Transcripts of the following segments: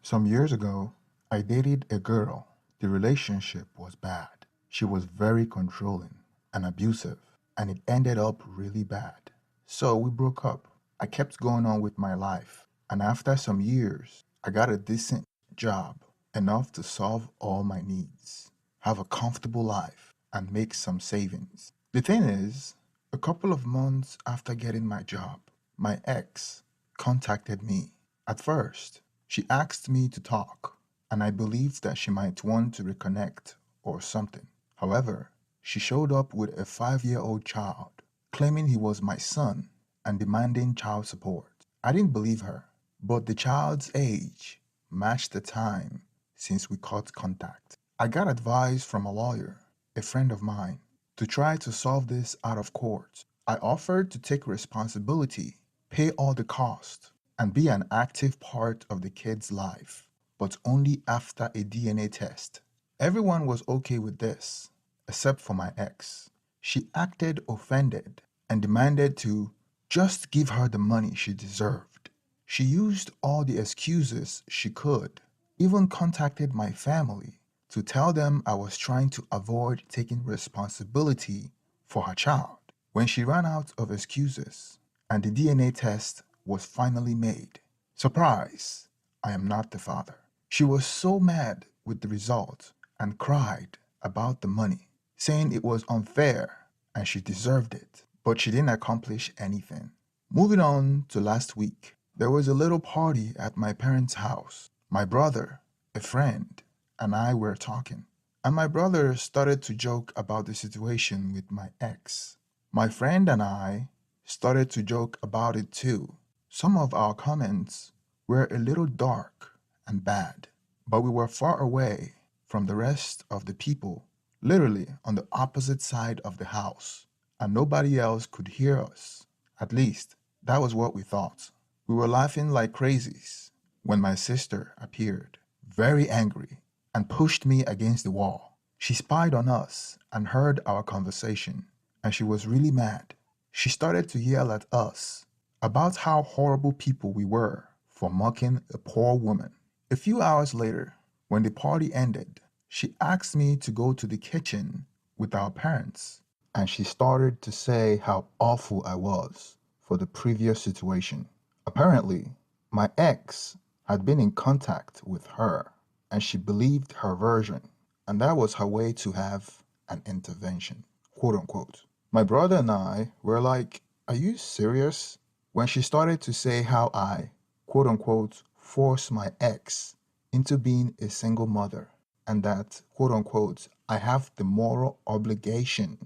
Some years ago, I dated a girl. The relationship was bad. She was very controlling and abusive, and it ended up really bad. So we broke up. I kept going on with my life, and after some years, I got a decent job, enough to solve all my needs, have a comfortable life, and make some savings. The thing is, a couple of months after getting my job, my ex contacted me. At first, she asked me to talk, and I believed that she might want to reconnect or something. However, she showed up with a 5-year-old child, claiming he was my son and demanding child support. I didn't believe her, but the child's age matched the time since we cut contact. I got advice from a lawyer, a friend of mine, to try to solve this out of court. I offered to take responsibility, pay all the cost, and be an active part of the kid's life, but only after a DNA test. Everyone was okay with this, except for my ex. She acted offended and demanded to just give her the money she deserved. She used all the excuses she could, even contacted my family to tell them I was trying to avoid taking responsibility for her child. When she ran out of excuses and the DNA test was finally made, surprise, I am not the father. She was so mad with the result and cried about the money, saying it was unfair and she deserved it, but she didn't accomplish anything. Moving on to last week, there was a little party at my parents' house. My brother, a friend, and I were talking, and my brother started to joke about the situation with my ex. My friend and I started to joke about it too. Some of our comments were a little dark and bad, but we were far away from the rest of the people, literally on the opposite side of the house, and nobody else could hear us. At least, that was what we thought. We were laughing like crazies when my sister appeared, very angry, and pushed me against the wall. She spied on us and heard our conversation, and she was really mad. She started to yell at us about how horrible people we were for mocking a poor woman. A few hours later, when the party ended, she asked me to go to the kitchen with our parents, and she started to say how awful I was for the previous situation. Apparently, my ex had been in contact with her, and she believed her version, and that was her way to have an intervention, quote unquote. My brother and I were like, "Are you serious?" When she started to say how I, quote unquote, forced my ex into being a single mother, and that, quote unquote, I have the moral obligation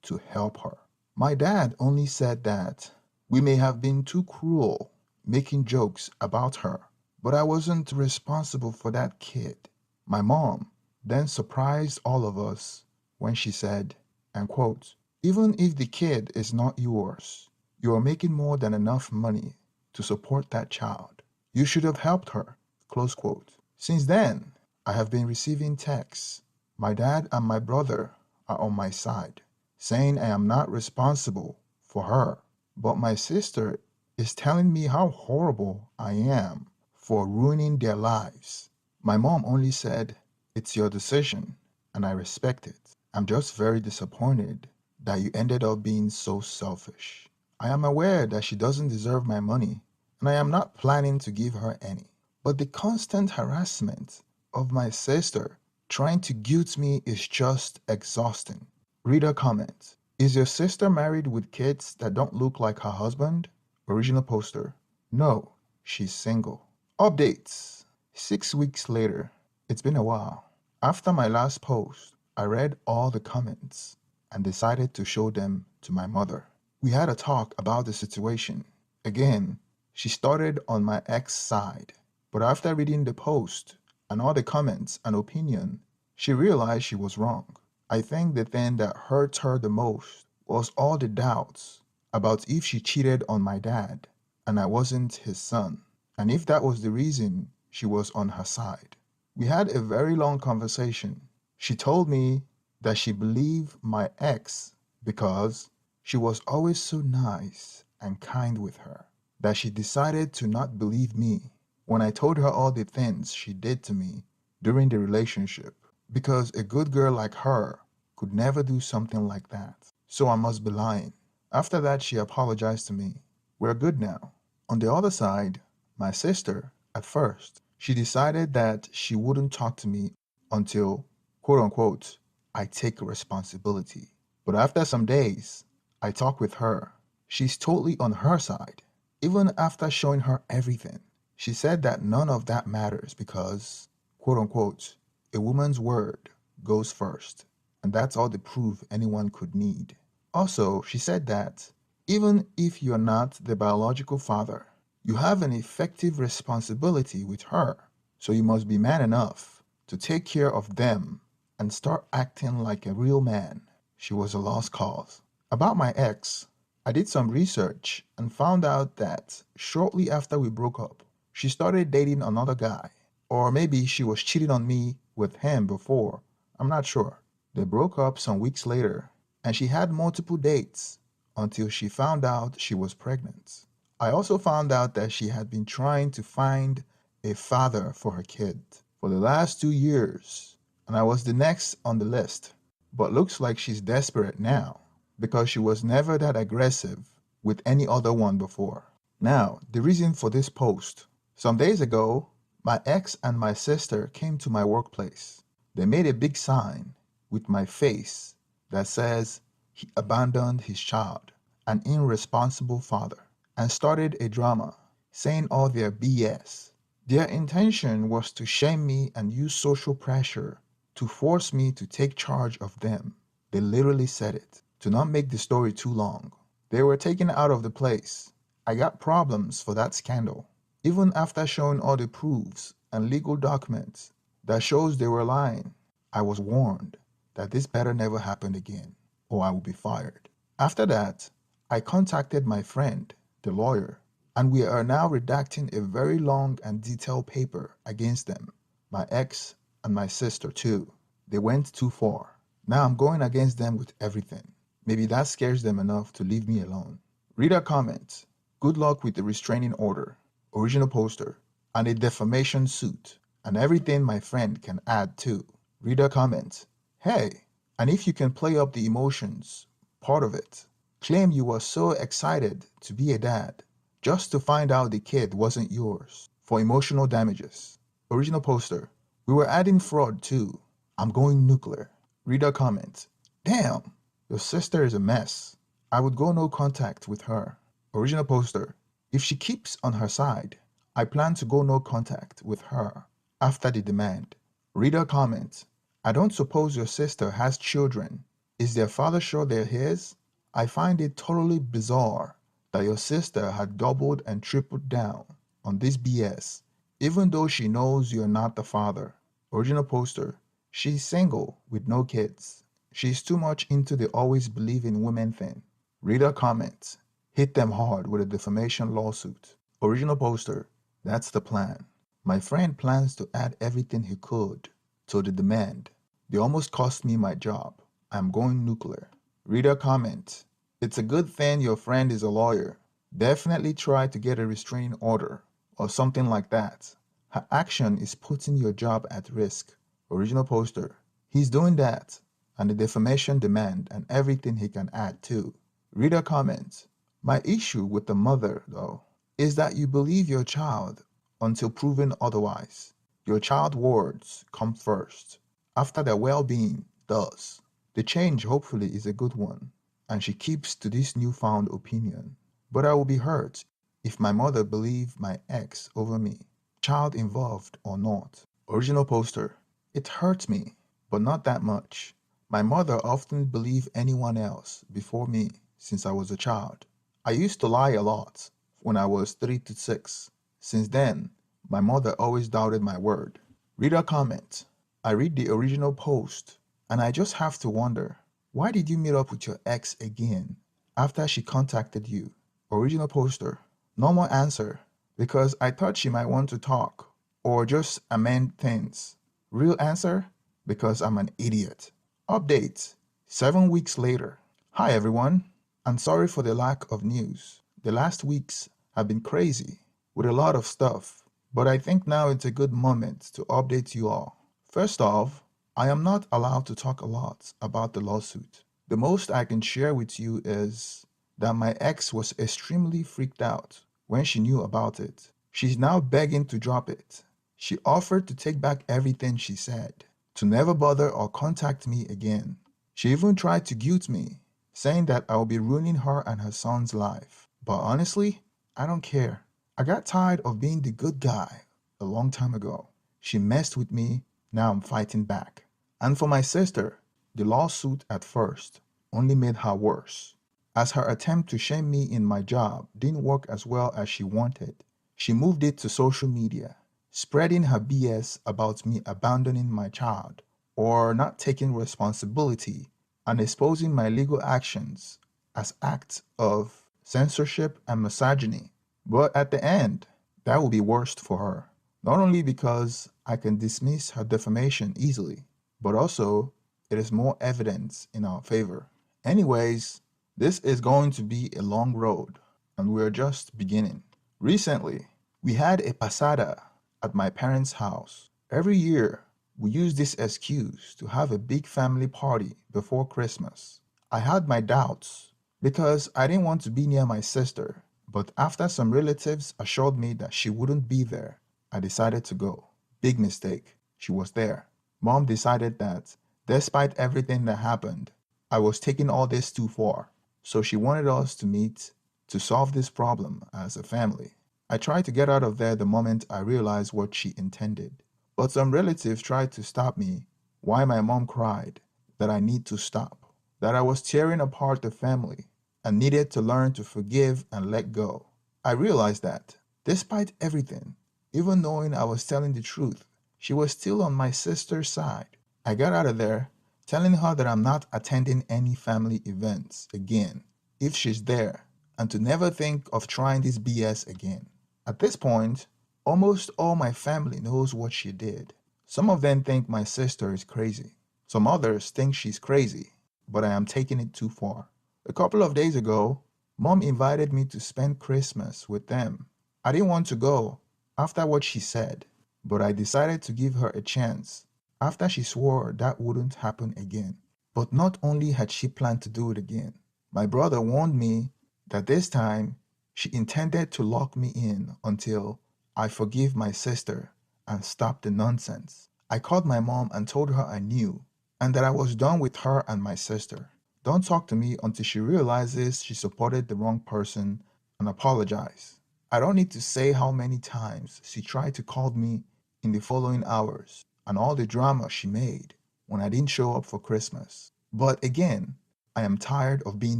to help her. My dad only said that we may have been too cruel making jokes about her, but I wasn't responsible for that kid. My mom then surprised all of us when she said, and quote, even if the kid is not yours, you are making more than enough money to support that child. You should have helped her, close quote. Since then, I have been receiving texts. My dad and my brother are on my side, saying I am not responsible for her, but my sister is telling me how horrible I am for ruining their lives. My mom only said, it's your decision, and I respect it. I'm just very disappointed that you ended up being so selfish. I am aware that she doesn't deserve my money, and I am not planning to give her any. But the constant harassment of my sister trying to guilt me is just exhausting. Reader comment. Is your sister married with kids that don't look like her husband? Original poster. No, she's single. Updates. 6 weeks later. It's been a while. After my last post, I read all the comments and decided to show them to my mother. We had a talk about the situation. Again, she started on my ex side, but after reading the post and all the comments and opinion, she realized she was wrong. I think the thing that hurt her the most was all the doubts about if she cheated on my dad and I wasn't his son, and if that was the reason she was on her side. We had a very long conversation. She told me that she believed my ex because she was always so nice and kind with her, that she decided to not believe me when I told her all the things she did to me during the relationship, because a good girl like her could never do something like that. So I must be lying. After that, she apologized to me. We're good now. On the other side, my sister, at first, she decided that she wouldn't talk to me until, quote unquote, I take responsibility. But after some days, I talk with her. She's totally on her side. Even after showing her everything, she said that none of that matters because, quote unquote, a woman's word goes first. And that's all the proof anyone could need. Also, she said that even if you're not the biological father, you have an effective responsibility with her. So you must be man enough to take care of them and start acting like a real man. She was a lost cause. About my ex, I did some research and found out that shortly after we broke up, she started dating another guy. Or maybe she was cheating on me with him before. I'm not sure. They broke up some weeks later, and she had multiple dates until she found out she was pregnant. I also found out that she had been trying to find a father for her kid for the last 2 years, and I was the next on the list. But looks like she's desperate now because she was never that aggressive with any other one before. Now, the reason for this post. Some days ago, my ex and my sister came to my workplace. They made a big sign with my face that says he abandoned his child, an irresponsible father, and started a drama saying all their BS. Their intention was to shame me and use social pressure to force me to take charge of them. They literally said it. To not make the story too long, they were taken out of the place. I got problems for that scandal. Even after showing all the proofs and legal documents that shows they were lying, I was warned that this better never happen again or I will be fired. After that, I contacted my friend, the lawyer, and we are now redacting a very long and detailed paper against them, my ex and my sister too. They went too far. Now I'm going against them with everything. Maybe that scares them enough to leave me alone. Reader comment, good luck with the restraining order, original poster, and a defamation suit, and everything my friend can add too. Reader comment, hey, and if you can play up the emotions, part of it, claim you were so excited to be a dad just to find out the kid wasn't yours for emotional damages. Original poster, we were adding fraud too. I'm going nuclear. Reader comment, damn, your sister is a mess. I would go no contact with her. Original poster, if she keeps on her side, I plan to go no contact with her after the demand. Reader comment, I don't suppose your sister has children. Is their father sure they're his? I find it totally bizarre that your sister had doubled and tripled down on this BS, even though she knows you're not the father. Original poster, she's single with no kids. She's too much into the always believe in women thing. Reader comments, hit them hard with a defamation lawsuit. Original poster, that's the plan. My friend plans to add everything he could to the demand. They almost cost me my job. I'm going nuclear. Reader comment, it's a good thing your friend is a lawyer. Definitely try to get a restraining order or something like that. Her action is putting your job at risk. Original poster, he's doing that, and the defamation demand and everything he can add too. Reader comment, my issue with the mother, though, is that you believe your child until proven otherwise. Your child words come first, after their well-being does. The change hopefully is a good one, and she keeps to this newfound opinion. But I will be hurt if my mother believed my ex over me, child involved or not. Original poster, it hurts me, but not that much. My mother often believed anyone else before me since I was a child. I used to lie a lot when I was 3 to 6. Since then, my mother always doubted my word. Reader comment, I read the original post and I just have to wonder, why did you meet up with your ex again after she contacted you? Original poster, normal answer, because I thought she might want to talk or just amend things. Real answer, because I'm an idiot. Update, 7 weeks later. Hi everyone, I'm sorry for the lack of news. The last weeks have been crazy with a lot of stuff, but I think now it's a good moment to update you all. First off, I am not allowed to talk a lot about the lawsuit. The most I can share with you is that my ex was extremely freaked out when she knew about it. She's now begging to drop it. She offered to take back everything she said, to never bother or contact me again. She even tried to guilt me, saying that I will be ruining her and her son's life. But honestly, I don't care. I got tired of being the good guy a long time ago. She messed with me, now I'm fighting back. And for my sister, the lawsuit at first only made her worse, as her attempt to shame me in my job didn't work as well as she wanted. She moved it to social media, spreading her BS about me abandoning my child or not taking responsibility and exposing my legal actions as acts of censorship and misogyny. But at the end, that will be worst for her. Not only because I can dismiss her defamation easily, but also it is more evidence in our favor. Anyways, this is going to be a long road, and we're just beginning. Recently, we had a pasada at my parents' house. Every year, we use this excuse to have a big family party before Christmas. I had my doubts because I didn't want to be near my sister, but after some relatives assured me that she wouldn't be there, I decided to go. Big mistake. She was there. Mom decided that, despite everything that happened, I was taking all this too far. So she wanted us to meet to solve this problem as a family. I tried to get out of there the moment I realized what she intended. But some relatives tried to stop me. Why my mom cried that I need to stop, that I was tearing apart the family and needed to learn to forgive and let go. I realized that, despite everything, even knowing I was telling the truth, she was still on my sister's side. I got out of there telling her that I'm not attending any family events again if she's there and to never think of trying this BS again. At this point, almost all my family knows what she did. Some of them think my sister is crazy. Some others think she's crazy, but I am taking it too far. A couple of days ago, Mom invited me to spend Christmas with them. I didn't want to go after what she said, but I decided to give her a chance after she swore that wouldn't happen again. But not only had she planned to do it again, my brother warned me that this time she intended to lock me in until I forgive my sister and stop the nonsense. I called my mom and told her I knew and that I was done with her and my sister. Don't talk to me until she realizes she supported the wrong person and apologize. I don't need to say how many times she tried to call me in the following hours and all the drama she made when I didn't show up for Christmas. But again, I am tired of being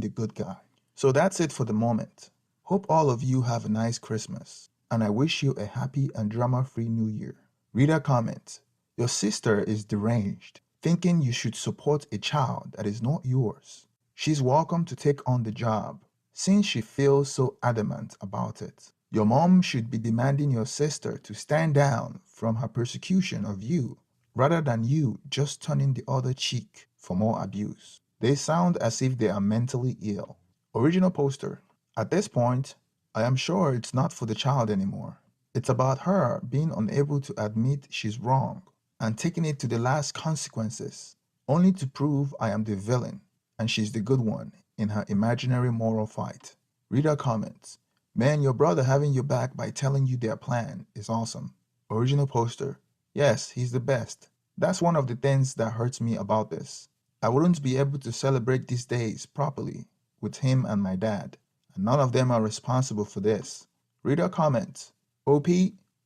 the good guy. So that's it for the moment. Hope all of you have a nice Christmas, and I wish you a happy and drama-free New Year. Reader comment: your sister is deranged, thinking you should support a child that is not yours. She's welcome to take on the job, since she feels so adamant about it. Your mom should be demanding your sister to stand down from her persecution of you, rather than you just turning the other cheek for more abuse. They sound as if they are mentally ill. Original poster. At this point, I am sure it's not for the child anymore. It's about her being unable to admit she's wrong and taking it to the last consequences, only to prove I am the villain and she's the good one in her imaginary moral fight. Reader comments: man, your brother having your back by telling you their plan is awesome. Original poster. Yes, he's the best. That's one of the things that hurts me about this. I wouldn't be able to celebrate these days properly with him and my dad, and none of them are responsible for this. Reader comments: OP,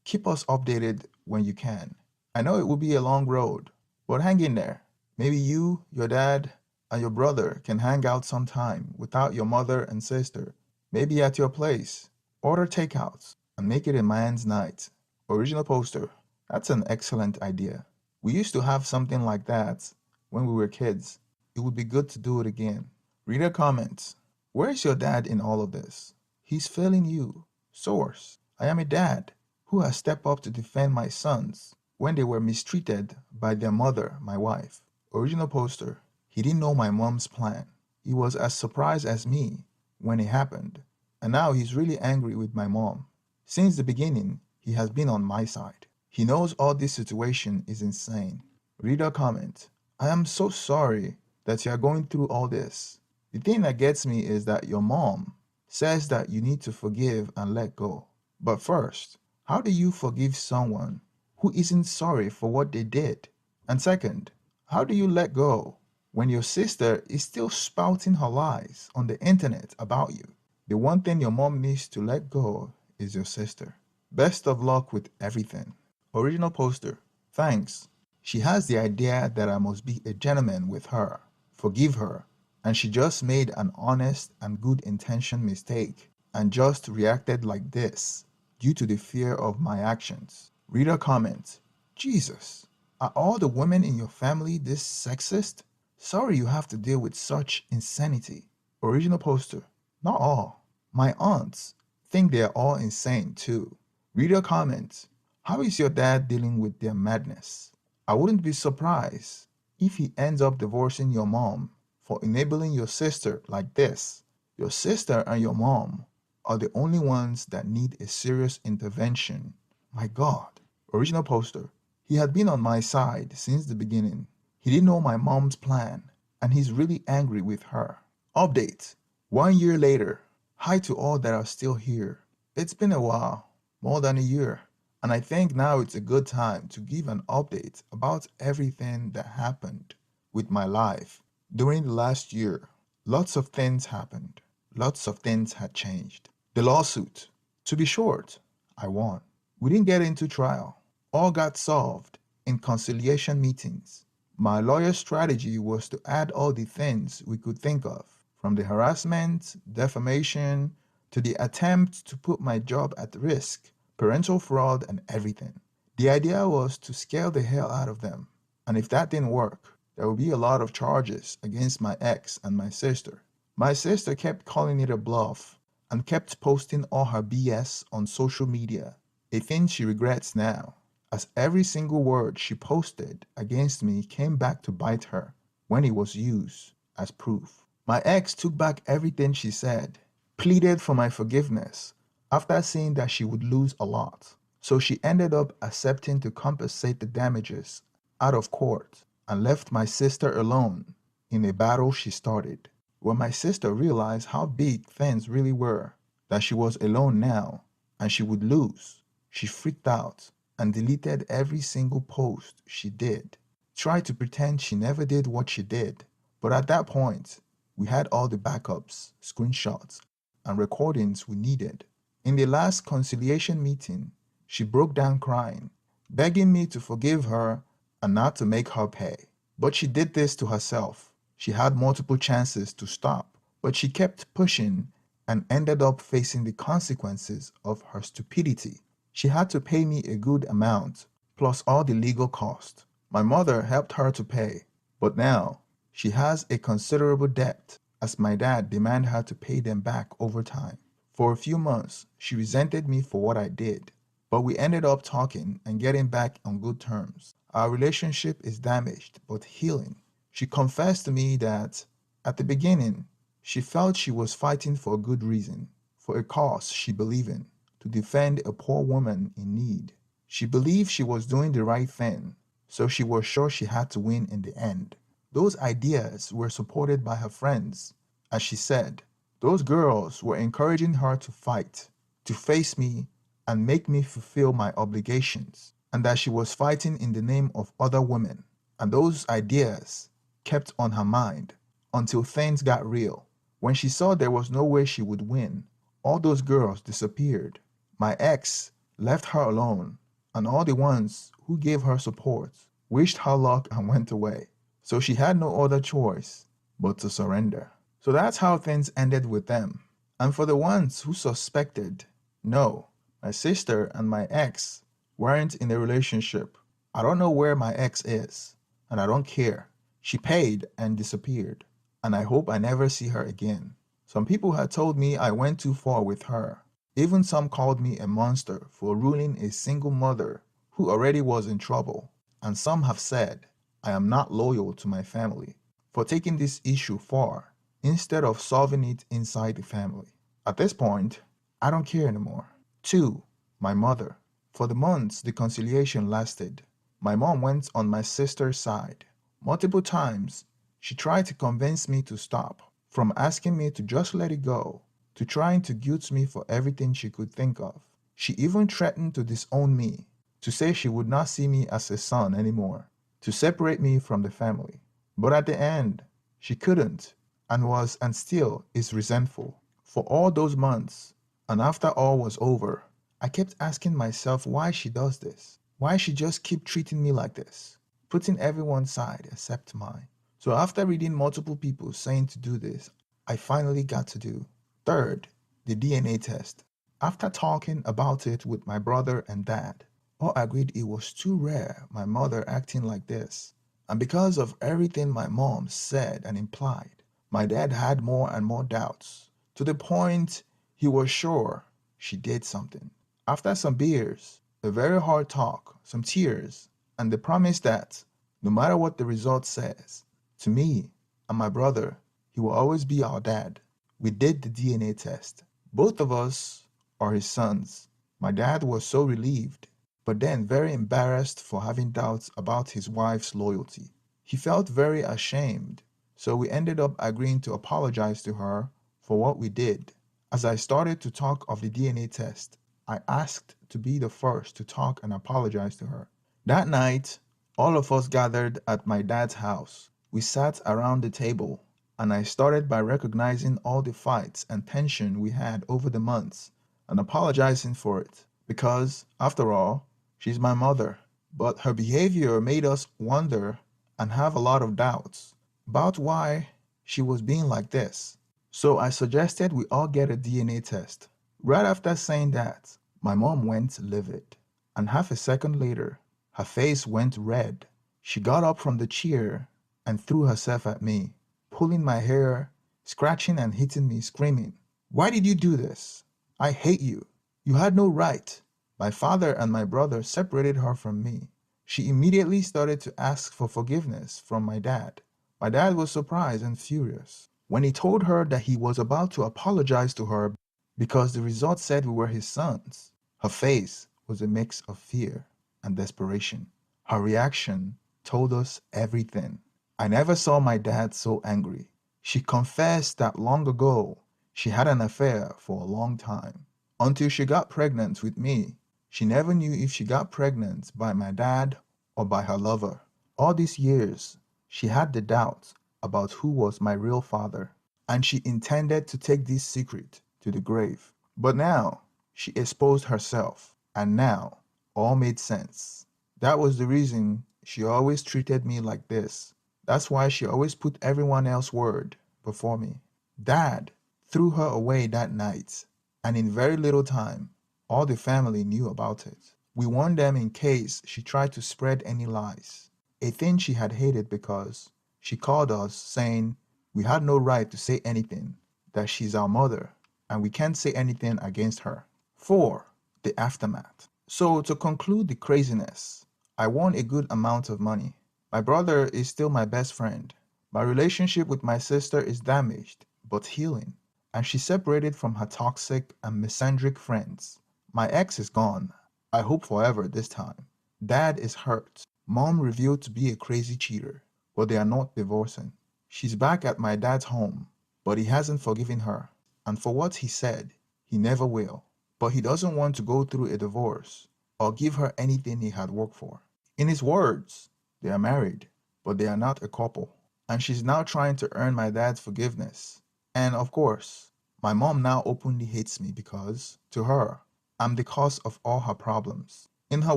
keep us updated when you can. I know it will be a long road, but hang in there. Maybe you, your dad, and your brother can hang out sometime without your mother and sister, maybe at your place. Order takeouts and make it a man's night. Original poster. That's an excellent idea. We used to have something like that when we were kids. It would be good to do it again. Reader comments: where's your dad in all of this? He's failing you. Source: I am a dad who has stepped up to defend my sons when they were mistreated by their mother, my wife. Original poster. He didn't know my mom's plan. He was as surprised as me when it happened, and now he's really angry with my mom. Since the beginning, he has been on my side. He knows all this situation is insane. Reader comment, I am so sorry that you are going through all this. The thing that gets me is that your mom says that you need to forgive and let go. But first, how do you forgive someone who isn't sorry for what they did? And second, how do you let go when your sister is still spouting her lies on the internet about you? The one thing your mom needs to let go is your sister. Best of luck with everything. Original poster. Thanks. She has the idea that I must be a gentleman with her, forgive her, and she just made an honest and good intention mistake and just reacted like this due to the fear of my actions. Reader comment, Jesus, are all the women in your family this sexist? Sorry you have to deal with such insanity. Original poster, not all. My aunts think they are all insane too. Reader comment, how is your dad dealing with their madness? I wouldn't be surprised if he ends up divorcing your mom for enabling your sister like this. Your sister and your mom are the only ones that need a serious intervention. My God. Original poster. He had been on my side since the beginning. He didn't know my mom's plan, and he's really angry with her. Update. 1 year later. Hi to all that are still here. It's been a while, more than a year, and I think now it's a good time to give an update about everything that happened with my life during the last year. Lots of things happened. Lots of things had changed. The lawsuit. To be short, I won. We didn't get into trial. All got solved in conciliation meetings. My lawyer's strategy was to add all the things we could think of, from the harassment, defamation, to the attempt to put my job at risk, parental fraud, and everything. The idea was to scare the hell out of them. And if that didn't work, there would be a lot of charges against my ex and my sister. My sister kept calling it a bluff and kept posting all her BS on social media, a thing she regrets now, as every single word she posted against me came back to bite her when it was used as proof. My ex took back everything she said, pleaded for my forgiveness after seeing that she would lose a lot. So she ended up accepting to compensate the damages out of court and left my sister alone in a battle she started. When my sister realized how big things really were, that she was alone now and she would lose, she freaked out and deleted every single post she did. Tried to pretend she never did what she did. But at that point, we had all the backups, screenshots, and recordings we needed. In the last conciliation meeting, she broke down crying, begging me to forgive her and not to make her pay. But she did this to herself. She had multiple chances to stop, but she kept pushing and ended up facing the consequences of her stupidity. She had to pay me a good amount, plus all the legal cost. My mother helped her to pay, but now she has a considerable debt as my dad demanded her to pay them back over time. For a few months, she resented me for what I did, but we ended up talking and getting back on good terms. Our relationship is damaged but healing. She confessed to me that at the beginning, she felt she was fighting for a good reason, for a cause she believed in, to defend a poor woman in need. She believed she was doing the right thing, so she was sure she had to win in the end. Those ideas were supported by her friends. As she said, those girls were encouraging her to fight, to face me, and make me fulfill my obligations, and that she was fighting in the name of other women. And those ideas kept on her mind until things got real. When she saw there was no way she would win, all those girls disappeared. My ex left her alone, and all the ones who gave her support wished her luck and went away. So she had no other choice but to surrender. So that's how things ended with them. And for the ones who suspected, no, my sister and my ex weren't in a relationship. I don't know where my ex is, and I don't care. She paid and disappeared, and I hope I never see her again. Some people had told me I went too far with her. Even some called me a monster for ruining a single mother who already was in trouble. And some have said I am not loyal to my family for taking this issue far instead of solving it inside the family. At this point, I don't care anymore. 2. My mother. For the months the conciliation lasted, my mom went on my sister's side. Multiple times, she tried to convince me to stop, from asking me to just let it go, to trying to guilt me for everything she could think of. She even threatened to disown me, to say she would not see me as a son anymore, to separate me from the family. But at the end, she couldn't, and was and still is resentful. For all those months, and after all was over, I kept asking myself why she does this. Why she just keep treating me like this, putting everyone's side except mine. So after reading multiple people saying to do this, I finally got to do. Third, the DNA test. After talking about it with my brother and dad, all agreed it was too rare my mother acting like this. And because of everything my mom said and implied, my dad had more and more doubts, to the point he was sure she did something. After some beers, a very hard talk, some tears, and the promise that, no matter what the result says, to me and my brother, he will always be our dad, we did the DNA test. Both of us are his sons. My dad was so relieved, but then very embarrassed for having doubts about his wife's loyalty. He felt very ashamed, so we ended up agreeing to apologize to her for what we did. As I started to talk of the DNA test, I asked to be the first to talk and apologize to her. That night, all of us gathered at my dad's house. We sat around the table, and I started by recognizing all the fights and tension we had over the months and apologizing for it. Because, after all, she's my mother. But her behavior made us wonder and have a lot of doubts about why she was being like this. So I suggested we all get a DNA test. Right after saying that, my mom went livid, and half a second later, her face went red. She got up from the chair and threw herself at me, pulling my hair, scratching and hitting me, screaming, "Why did you do this? I hate you. You had no right." My father and my brother separated her from me. She immediately started to ask for forgiveness from my dad. My dad was surprised and furious. When he told her that he was about to apologize to her because the results said we were his sons, her face was a mix of fear and desperation. Her reaction told us everything. I never saw my dad so angry. She confessed that long ago she had an affair for a long time. Until she got pregnant with me, she never knew if she got pregnant by my dad or by her lover. All these years, she had the doubt about who was my real father, and she intended to take this secret to the grave. But now, she exposed herself, and now, all made sense. That was the reason she always treated me like this. That's why she always put everyone else's word before me. Dad threw her away that night, and in very little time, all the family knew about it. We warned them in case she tried to spread any lies, a thing she had hated because she called us saying we had no right to say anything, that she's our mother, and we can't say anything against her. 4. The aftermath. So to conclude the craziness, I won a good amount of money. My brother is still my best friend. My relationship with my sister is damaged, but healing, and she separated from her toxic and misandric friends. My ex is gone. I hope forever this time. Dad is hurt. Mom revealed to be a crazy cheater, but they are not divorcing. She's back at my dad's home, but he hasn't forgiven her. And for what he said, he never will. But he doesn't want to go through a divorce or give her anything he had worked for. In his words, they are married, but they are not a couple. And she's now trying to earn my dad's forgiveness. And of course, my mom now openly hates me because, to her, I'm the cause of all her problems. In her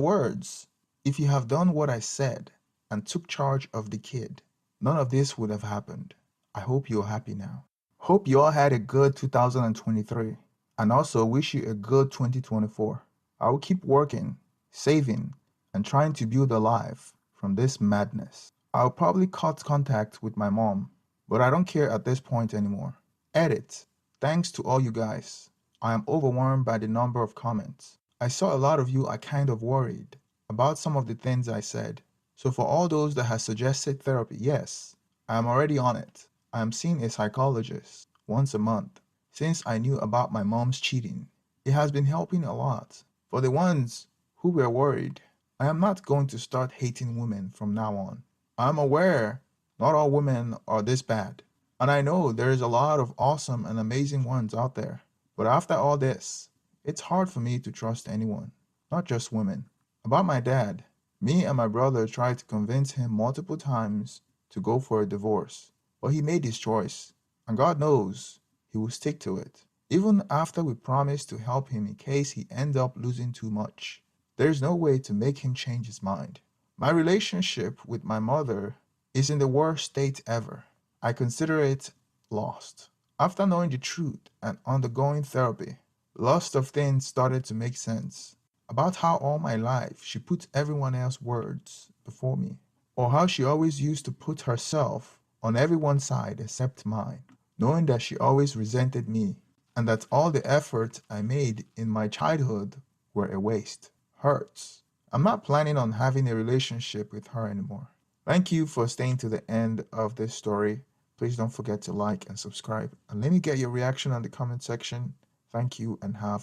words, if you have done what I said and took charge of the kid, none of this would have happened. I hope you're happy now. Hope you all had a good 2023, and also wish you a good 2024. I will keep working, saving, and trying to build a life from this madness. I'll probably cut contact with my mom, but I don't care at this point anymore. Edit. Thanks to all you guys. I am overwhelmed by the number of comments. I saw a lot of you are kind of worried about some of the things I said. So for all those that have suggested therapy, yes, I am already on it. I am seeing a psychologist once a month since I knew about my mom's cheating. It has been helping a lot. For the ones who were worried. I am not going to start hating women from now on. I'm aware not all women are this bad, and I know there is a lot of awesome and amazing ones out there. But after all this, it's hard for me to trust anyone, not just women. About my dad, me and my brother tried to convince him multiple times to go for a divorce, but he made his choice, and God knows he will stick to it. Even after we promised to help him in case he end up losing too much, there's no way to make him change his mind. My relationship with my mother is in the worst state ever. I consider it lost. After knowing the truth and undergoing therapy, lots of things started to make sense. About how all my life she put everyone else's words before me, or how she always used to put herself on everyone's side except mine, knowing that she always resented me and that all the effort I made in my childhood were a waste. Hurts. I'm not planning on having a relationship with her anymore. Thank you for staying to the end of this story. Please don't forget to like and subscribe. And let me get your reaction on the comment section. Thank you and have